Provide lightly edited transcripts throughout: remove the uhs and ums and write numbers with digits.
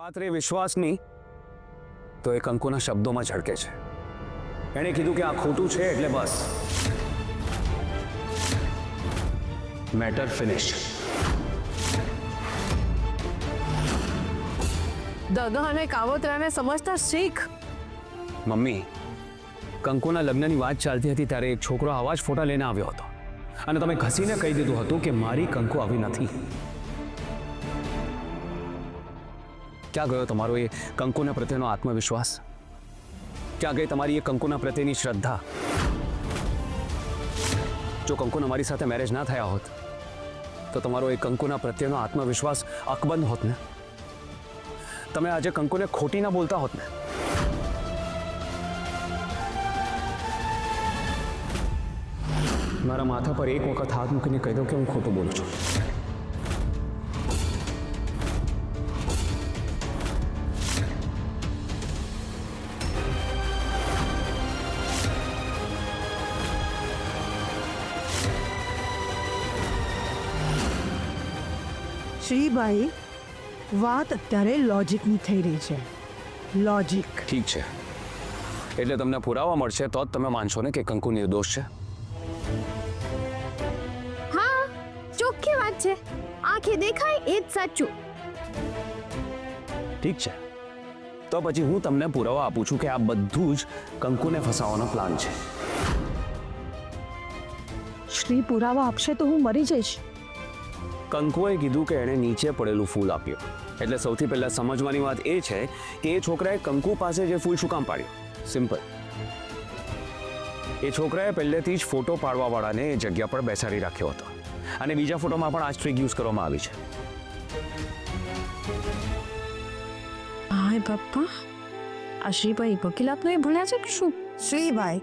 વાત રે વિશ્વાસની તો એ કંકુના શબ્દોમાં ઝળકે છે. એણે કીધું કે આ ખોટું છે એટલે બસ મેટર ફિનિશ. દગા અને કાવતરાને સમજતા શીખ. મમ્મી, કંકુના લગ્નની વાત ચાલતી હતી ત્યારે એક છોકરો આવા જ ફોટા લઈને આવ્યો હતો અને તમે ઘસીને કહી દીધું હતું કે મારી કંકુ આવી નથી. ક્યાં ગયો તમારો એ કંકુના પ્રત્યેનો આત્મવિશ્વાસ? ક્યાં ગઈ તમારી એ કંકુના પ્રત્યેની શ્રદ્ધા? જો કંકુના મારી સાથે મેરેજ ના થયા હોત તો તમારો એ કંકુના પ્રત્યેનો આત્મવિશ્વાસ અકબંધ હોત ને. તમે આજે કંકુને ખોટી ના બોલતા હોત ને. મારા માથા પર એક વખત હાથ મૂકીને કહી દો કે હું ખોટું બોલું છું. શ્રીભાઈ, વાત અત્યારે લોજિકની થઈ રહી છે. લોજિક. ઠીક છે, એટલે તમને પુરાવા મળશે તો જ તમે માનશો ને કે કંકુ નિર્દોષ છે. હા, ચોખ્ખી વાત છે. આંખે દેખાય એ જ સાચું. ઠીક છે, તો પછી હું તમને પુરાવા આપું છું કે આ બધું જ કંકુને ફસાવવાનો પ્લાન છે. શ્રી પુરાવા આપશે તો હું મરી જઈશ. કંકુએ કીધું કે એણે નીચે પડેલું ફૂલ આપ્યું, એટલે સૌથી પહેલા સમજવાની વાત એ છે કે એ છોકરાએ કંકુ પાસે જે ફૂલ શું કામ પાડ્યું. સિમ્પલ. એ છોકરાએ પહેલેથી જ ફોટો પાડવાવાળાને એ જગ્યા પર બેસાડી રાખ્યો હતો અને બીજા ફોટોમાં પણ આ જ ટ્રીક યુઝ કરવામાં આવી છે. હાય બાપા, આ શ્રીભાઈ વકીલાતનો એ ભણ્યા છે કે શું? શ્રીભાઈ,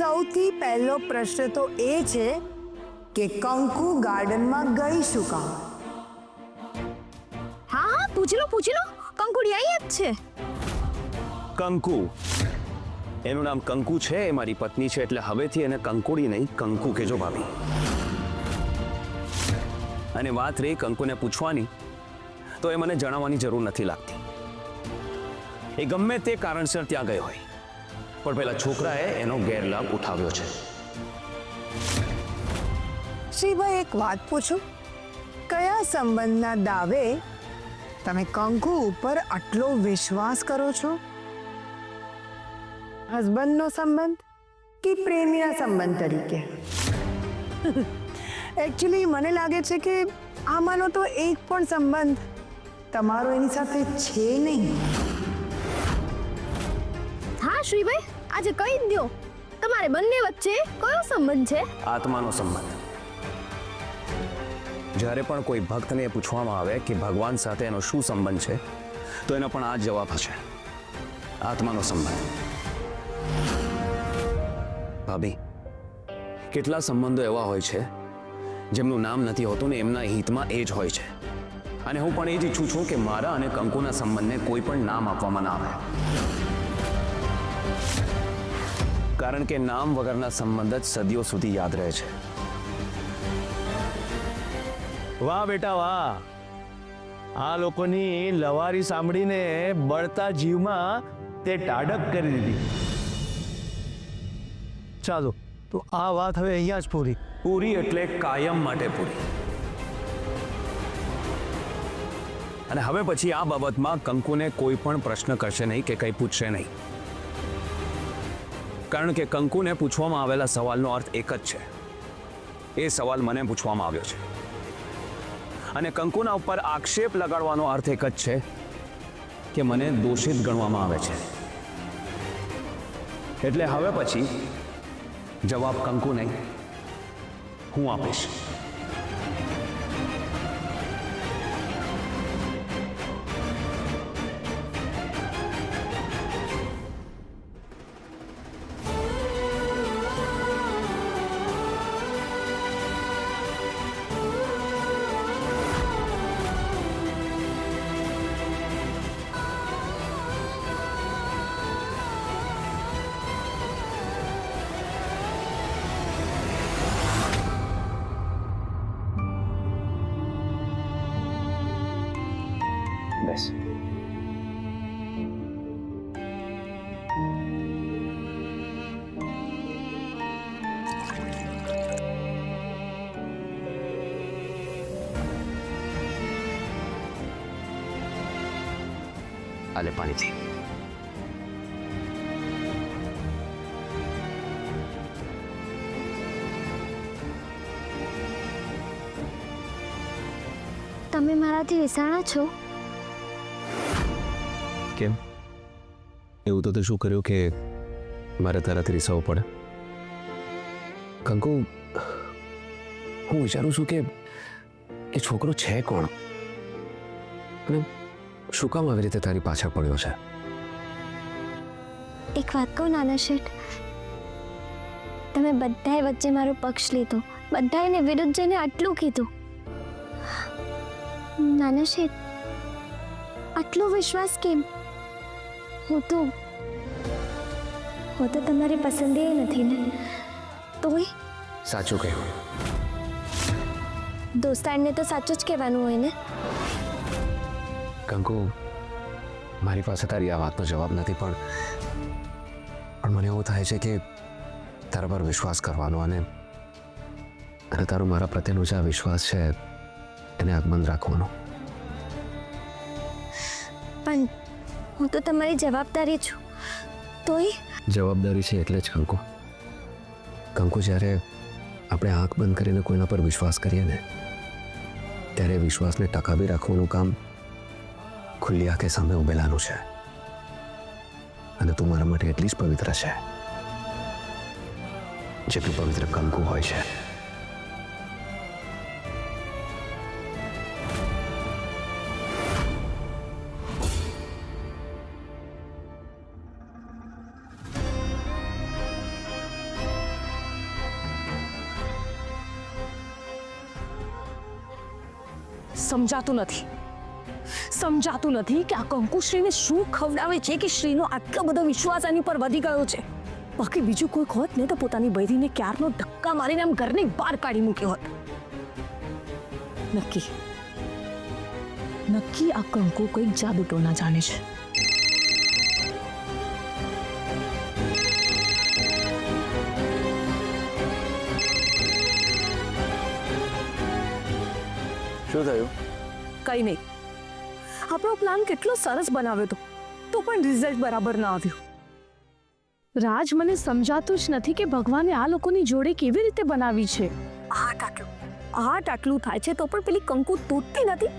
સૌથી પહેલો પ્રશ્ન તો એ છે કે કંકુ ગાર્ડનમાં ગઈ શું કામ? હા, પૂછી લો. કંકુડી આઈ જ છે. કંકુ, એનું નામ કંકુ છે, એ મારી પત્ની છે, એટલે હવેથી એને કંકુડી નહીં કંકુ કહેજો ભાભી. અને વાત રહી કંકુને પૂછવાની, તો એ મને જણાવવાની જરૂર નથી લાગતી. એ ગમે તે કારણસર ત્યાં ગયો હોય, પણ પેલા છોકરાએ એનો ગેરલાભ ઉઠાવ્યો છે. શ્રીભાઈ, એક વાત પૂછું? કયા સંબંધના દાવે તમે કંકુ ઉપર આટલો વિશ્વાસ કરો છો? હસબન્ડનો સંબંધ કે પ્રેમીના સંબંધ તરીકે? એકચ્યુઅલી મને લાગે છે કે આમાંનો તો એક પણ સંબંધ તમારો એની સાથે છે નહીં. હા શ્રીભાઈ, આજે કહી જ દો, તમારે બંને વચ્ચે કયો સંબંધ છે? આત્માનો સંબંધ. જ્યારે પણ કોઈ ભક્તને પૂછવામાં આવે કે ભગવાન સાથે એનો શું સંબંધ છે, તો એનો પણ આ જ જવાબ હશે: આત્માનો સંબંધ. ભાભી, કેટલા સંબંધો એવા હોય છે જેમનું નામ નથી હોતું ને એમના હિતમાં એ જ હોય છે. અને હું પણ એ જ ઈચ્છું છું કે મારા અને કંકુના સંબંધને કોઈ પણ નામ આપવામાં ના આવે, કારણ કે નામ વગરના સંબંધ જ સદીઓ સુધી યાદ રહે છે. વાહ બેટા વાહ, આ લોકોની લવારી સાંભળીને બળતા જીવમાં તે ટાઢક કરી દીધી. ચાલો, તો આ વાત હવે અહીંયા જ પૂરી. પૂરી એટલે કાયમ માટે પૂરી. અને હવે પછી આ બાબતમાં કંકુને કોઈ પણ પ્રશ્ન કરશે નહીં કે કંઈ પૂછશે નહીં, કારણ કે કંકુને પૂછવામાં આવેલા સવાલનો અર્થ એક જ છે. એ સવાલ મને પૂછવામાં આવ્યો છે અને કંકુના ઉપર આક્ષેપ લગાડવાનો અર્થ એક જ છે કે મને દોષિત ગણવામાં આવે છે. એટલે હવે પછી જવાબ કંકુ નહીં, હું આપીશ. આલે પાણીથી. તમે મારાથી વિસાણા છો? કેમ? એવું તો તે શું કર્યું કે મારે તારાથી રીસાવું પડે? કંકુ, હું વિચારું છું કે એ છોકરો છે કોણ અને શું કામ આવી રીતે તારી પાછળ પડ્યો છે? એક વાત કહું નાના શેઠ, તમે બધાએ વચ્ચે મારો પક્ષ લીધો, બધાને વિરુદ્ધ જઈને આટલું કીધું. નાના શેઠ, આટલો વિશ્વાસ કેમ? હું તો તમારી પસંદીય નથી ને, તોય સાચું કહ્યું. દોસ્તારને તો સાચું જ કહેવાનું હોય ને. કંકુ, મારી પાસે તારી આ વાતનો જવાબ નથી, પણ મને એવું થાય છે કે તારા પર વિશ્વાસ કરવાનો અને તારો મારા પ્રત્યેનો જે આ વિશ્વાસ છે એને અકબંધ રાખવાનો. પણ હું તો તમારી જવાબદારી છું, તોય જવાબદારી છે એટલે જ કંકુ. કંકુ, જ્યારે આપણે આંખ બંધ કરીને કોઈના પર વિશ્વાસ કરીએ ને ત્યારે વિશ્વાસને ટકાવી રાખવાનું કામ ખુલ્લી આંખે સામે ઉભેલાનું છે. અને તું મારા માટે એટલી જ પવિત્ર છે જેટલું પવિત્ર કંકુ હોય છે. સમજાતું નથી કે આ કંકુ શ્રીને શું ખવડાવે છે કે શ્રીનો આટલો બધો વિશ્વાસ એની પર વધી ગયો છે. બાકી બીજું કોઈ હોત ને તો પોતાની બૈરીને ક્યારનો ધક્કા મારીને આમ ઘરની બહાર કાઢી મૂક્યો હોત. નક્કી આ કંકુ કોઈક જાદુ ટોના જાણે છે. શું થયું? કઈ નહીં, આપણો પ્લાન કેટલો સરસ બનાવ્યો હતો તો પણ રિઝલ્ટ બરાબર ના આવ્યું. રાજ, મને સમજાતું જ નથી કે ભગવાને આ લોકોની જોડે કેવી રીતે બનાવી છે. આટલું થાય છે તો પણ પેલી કંકુ તૂટતી નથી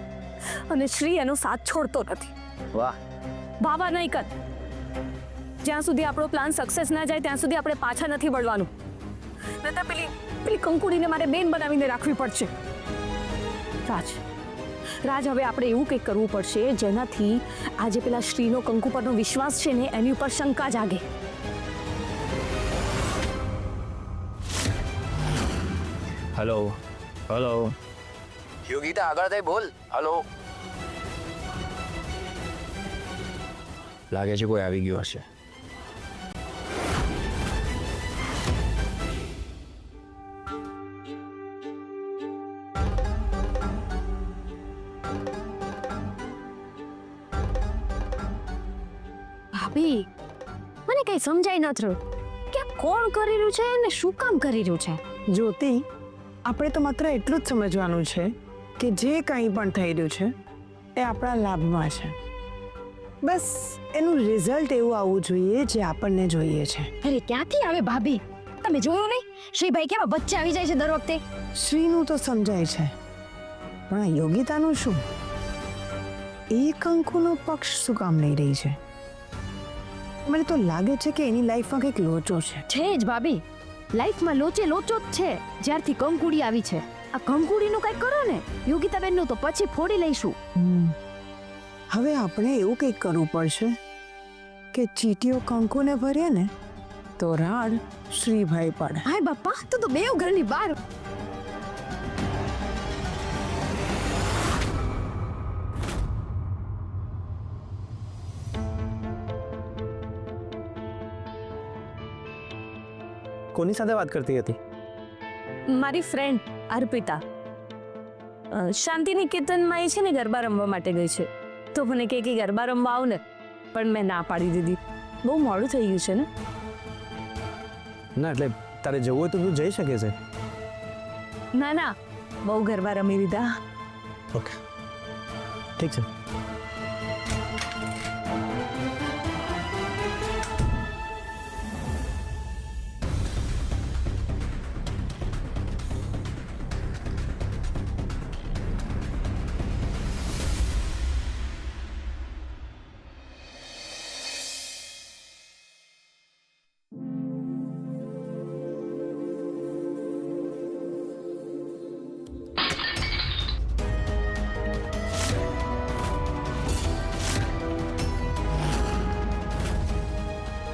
અને શ્રી એનો સાથ છોડતો નથી. વાહ, બાબા નહીં કર. જ્યાં સુધી આપણો પ્લાન સક્સેસ ના જાય ત્યાં સુધી આપણે પાછા નથી વળવાનું. નહીતર પેલી કંકુડીને મારે બેન બનાવીને રાખવી પડશે. રાજ, હવે આપણે એવું કંઈક કરવું પડશે જેનાથી આજે પેલા શ્રીનો કંકુ પરનો વિશ્વાસ છે ને એની ઉપર શંકા જાગે. હલો હલો, યોગિતા, આગળ થઈ બોલ. હલો. લાગે છે કોઈ આવી ગયું હશે. ભાભી, મને કઈ સમજાય ન થયું કે આ કોણ કરી રહ્યું છે અને શું કામ કરી રહ્યું છે. જ્યોતિ, આપણે તો માત્ર એટલું જ સમજવાનું છે કે જે કંઈ પણ થઈ રહ્યું છે એ આપણા લાભમાં છે. બસ એનું રિઝલ્ટ એવું આવવું જોઈએ જે આપણને જોઈએ છે. અરે ક્યાંથી આવે ભાભી? તમે જોયું નહીં શ્રીભાઈ કેવા વચ્ચે આવી જાય છે દર વખતે. શ્રીનું તો સમજાય છે, પણ આ યોગિતાનું શું? એ કંકુનો પક્ષ શું કામ લઈ રહી છે? મને તો લાગે છે કે એની લાઈફમાં કંઈક લોચો છે. છે જ ભાભી, લાઈફમાં લોચો જ છે જ્યારથી કંકુડી આવી છે. આ કંકુડીનું કંઈક કરો ને યોગિતાબેનનું, તો પછી ફોડી લઈશું. હવે આપણે એવું કંઈક કરવું પડશે કે ચીટીઓ કંકુને ભરીએ ને તો રાડ શ્રીભાઈ પડે. હાય બાપા, તું તો બેવ ઘરની બહાર. કોની સાથે વાત કરતી હતી? મારી ફ્રેન્ડ અર્પિતા શાંતિ નિકેતનમાં એ છે ને ગરબા રમવા માટે ગઈ છે, તો મને કહે કે ગરબા રમવા આવ ને, પણ મેં ના પાડી દીધી. બહુ મોડું થઈ ગયું છે ને. ના, એટલે તારે જવું હોય તો તું જઈ શકે છે. ના, બહુ ગરબા રમી લીધા. ઓકે, ઠીક છે.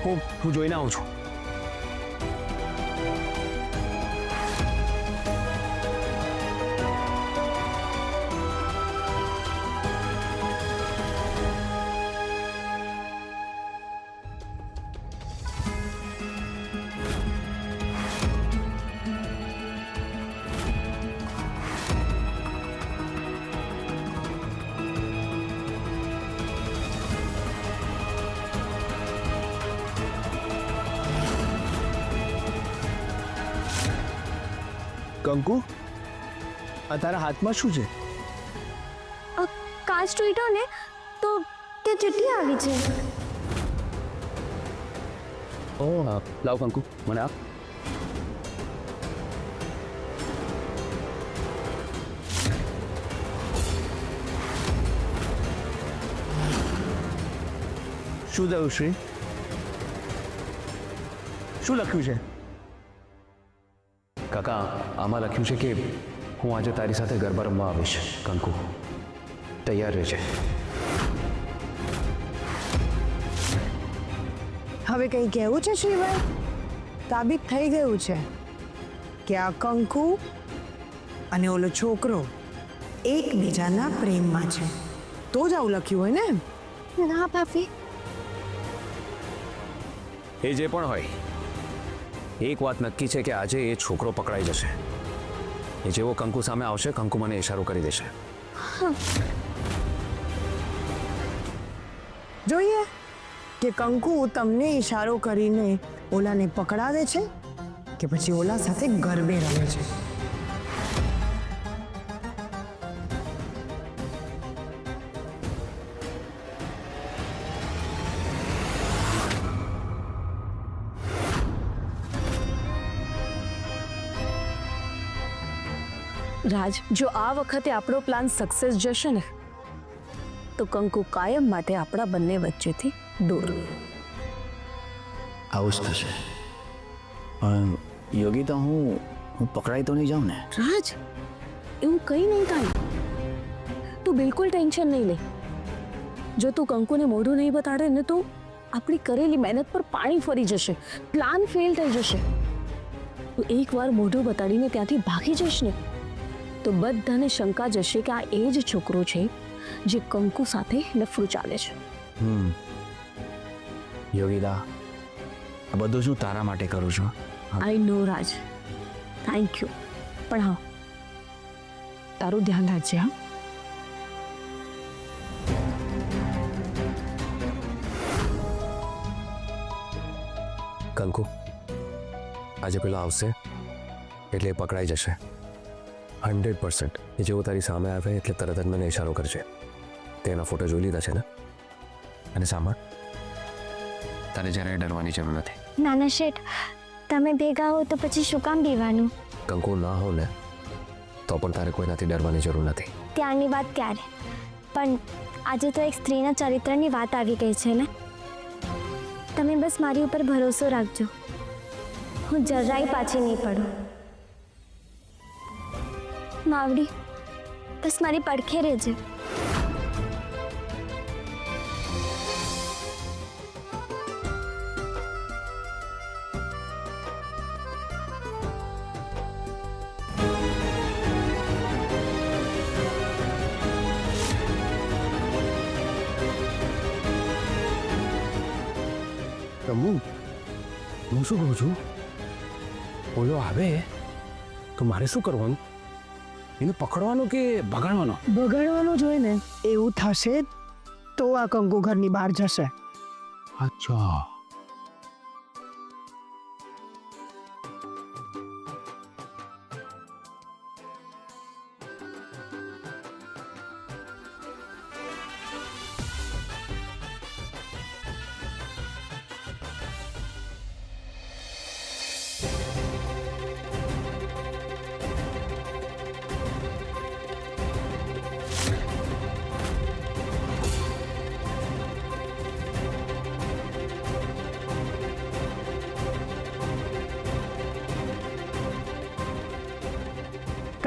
હું જોઈને આવું છું. કંકુ, આ તારા હાથમાં શું છે? કાચ તૂટ્યો ને તો તે ચીઠી આવી છે. લાવ કંકુ, મને આપ. શું થયું શ્રી? શું લખ્યું છે? કાકા, આમાં લખ્યું છે કે હું આજે તારી સાથે ગરબા રમવા આવીશ. કંકુ, તૈયાર રહેજે. હવે કંઈ કહેવું છે શ્રીભાઈ? સાબિત થઈ ગયું છે કે આ કંકુ અને ઓલો છોકરો એકબીજાના પ્રેમમાં છે. તો જ આવું લખ્યું હોય ને? ના ભાભી, એ જે પણ હોય, એક વાત નક્કી છે કે આજે એ છોકરો પકડાઈ જશે. એ જેવો કંકુ સામે આવશે, કંકુ મને ઇશારો કરી દેશે. જોઈએ કે કંકુ તમને ઈશારો કરીને ઓલાને પકડાવે છે કે પછી ઓલા સાથે ગરબે રમે છે. રાજ, જો આ વખતે આપણો પ્લાન સક્સેસ જશે ને તો કંકુ કાયમ માટે આપણા બંને વચ્ચેથી દૂર. આવું જ થશે. પણ યોગિતા, હું પકડાઈ તો નહીં જાઉં ને? રાજ, એવું કંઈ નહીં થાય. તું બિલકુલ ટેન્શન નહીં લે. જો તું કંકુને મોઢું નહીં બતાડે ને તો આપણી કરેલી મહેનત પર પાણી ફરી જશે, પ્લાન ફેલ થઈ જશે. તું એકવાર મોઢું બતાડીને ત્યાંથી ભાગી જઈશ ને તો બધાને શંકા જશે કે આ એ જ છોકરો છે જે કંકુ સાથે લફરું ચાલે છે. યોગિતા, આ બધું શું તારા માટે કરું છું? આઈ નો રાજ, થેન્ક યુ. પણ હા, તારું ધ્યાન રાખજે. હા, કંકુ, આજે પેલો આવશે એટલે એ પકડાઈ જશે 100%. એ જેવો તારી સામે આવે એટલે તરત જ મને ઇશારો કરશે. તેના ફોટો જોઈ લીધા છે ને? અને સાંભળ, તારે જરાય ડરવાની જરૂર નથી. નાના શેઠ, તમે ભેગા હો તો પછી શું કામ બીવાનું? કંકુ ના હો ને તો પણ તારે કોઈનાથી ડરવાની જરૂર નથી. ત્યારની વાત ત્યારે, પણ આજે તો એક સ્ત્રીના ચરિત્રની વાત આવી ગઈ છે ને. તમે બસ મારી ઉપર ભરોસો રાખજો, હું જરાય પાછી નહીં પડું. માવડી, બસ મારી પડખે રહેજે. હું શું કહું છું, ઓલો આવે તો મારે શું કરવાનું? એને પકડવાનો કે ભગાડવાનો? બગાડવાનું જોઈએ ને. એવું થશે તો આ કંકુ ઘરની બહાર જશે. અચ્છા,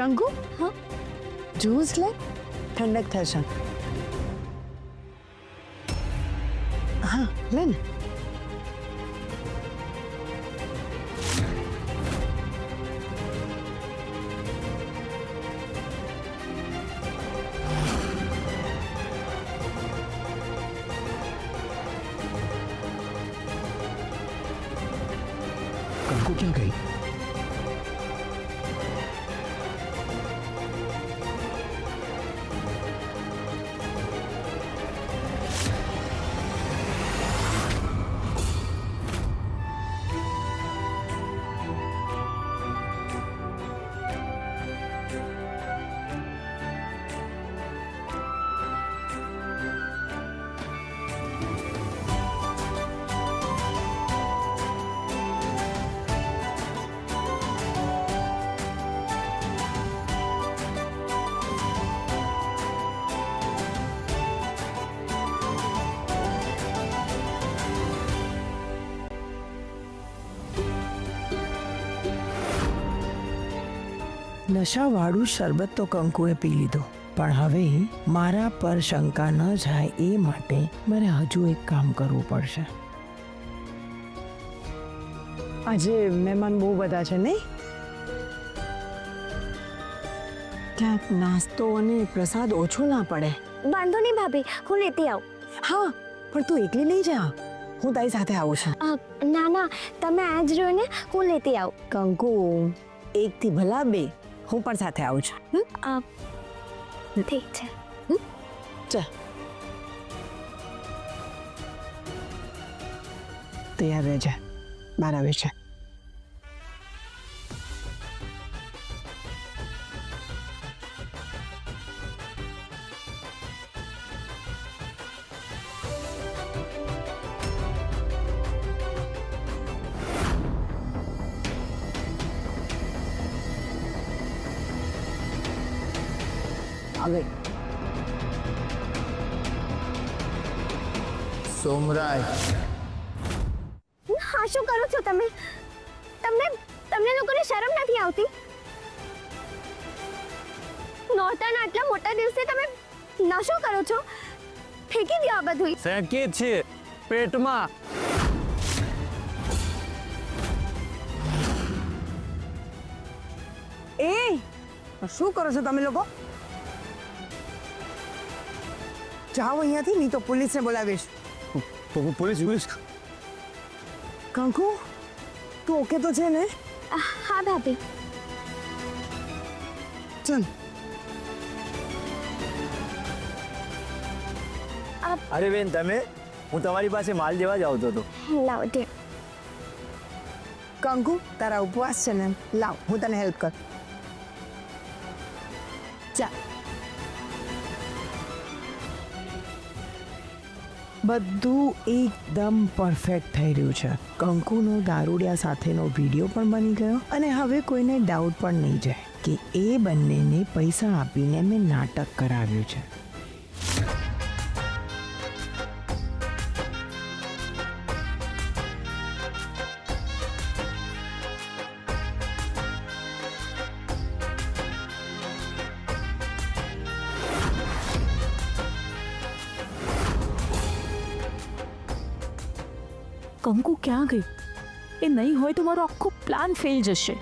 કંકુ, હા? જ્યુસ લે, ઠંડક થશે. હા, લે ને. ક્યાં ગઈ? નશાવાળું શરબત તો કંકુએ પી લીધું, પણ હવે મારા પર શંકા ન જાય એ માટે મારે હજુ એક કામ કરવું પડશે. આજે મહેમાન બહુ બધા છે નહીં? ક્યાંક નાસ્તો અને પ્રસાદ ઓછો ના પડે. વાંધો નહીં ભાભી, હું લેતી આવું. હા, પણ તું એકલી નહીં જા, હું તારી સાથે આવું છું. ના ના, તમે આ જ રહ્યો ને, હું લેતી આવું. કંકુ, એકથી ભલા બે, હું પણ સાથે આવું છું. ઠીક છે. ચાલ, તૈયાર રહેજે, બાર આવે છે. आ गई सोमराय. હા, શું કરો છો તમે? તમને લોકોને શરમ નથી આવતી? નોરતાના આટલા મોટા દિવસે તમે નશો કરો છો? ફેંકી દો આ બધું. ફેંકી છે પેટમાં. એ શું કરો છો તમે લોકો? જાઓ અહીંયાથી, નહીં તો પોલીસને બોલાવીશ. પોલીસ. કંકુ, તું ઓકે તો છે ને? હા ભાભી. ચાલ. અરે બેન, તમે, હું તમારી પાસે માલ લેવા જ આવતો હતો. લાવો દે. કંકુ, તારા ઉપવાસ છે ને, લાવ હું તને હેલ્પ કર. ચાલ. બધું એકદમ પરફેક્ટ થઈ રહ્યું છે. કંકુનો દારૂડિયા સાથેનો વિડીયો પણ બની ગયો અને હવે કોઈને ડાઉટ પણ નહીં જાય કે એ બંનેને પૈસા આપીને મેં નાટક કરાવ્યું છે. કંકુ ક્યાં ગઈ? એ નહીં હોય તો મારો આખો પ્લાન ફેલ જશે.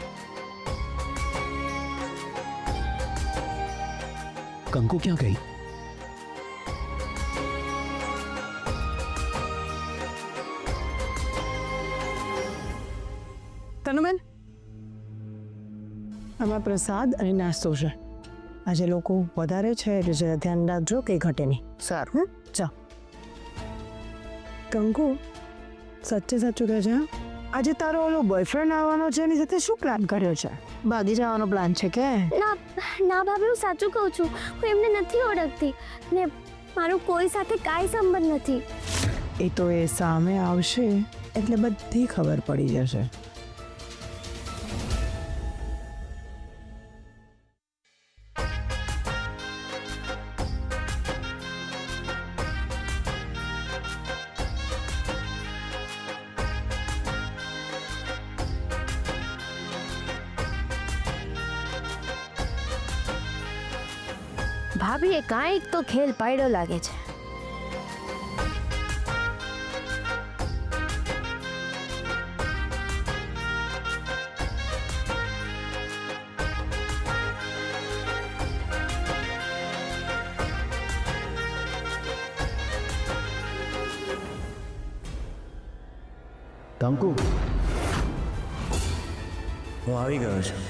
कंकु क्या गई? તનુબેન, આમાં પ્રસાદ અને નાસ્તો છે. આજે લોકો વધારે છે એટલે જરા ધ્યાન રાખજો કે ઘટે નહીં. સારું. ચાલ. કંકુ, સચ્ચે સાચું કહે છે, આજે તારો ઓલો બોયફ્રેન્ડ આવવાનો છે, એની સાથે શું પ્લાન કર્યો છે? ભાગી જવાનો પ્લાન છે કે? ના ના ભાભી, હું સાચું કહું છું. હું એમને નથી ઓળખતી ને મારો કોઈ સાથે કાંઈ સંબંધ નથી. એ તો એ સામે આવશે એટલે બધી ખબર પડી જશે. ભાભીએ કાંઈક તો ખેલ પાડ્યો લાગે છે. कंकु, હું આવી ગયો છું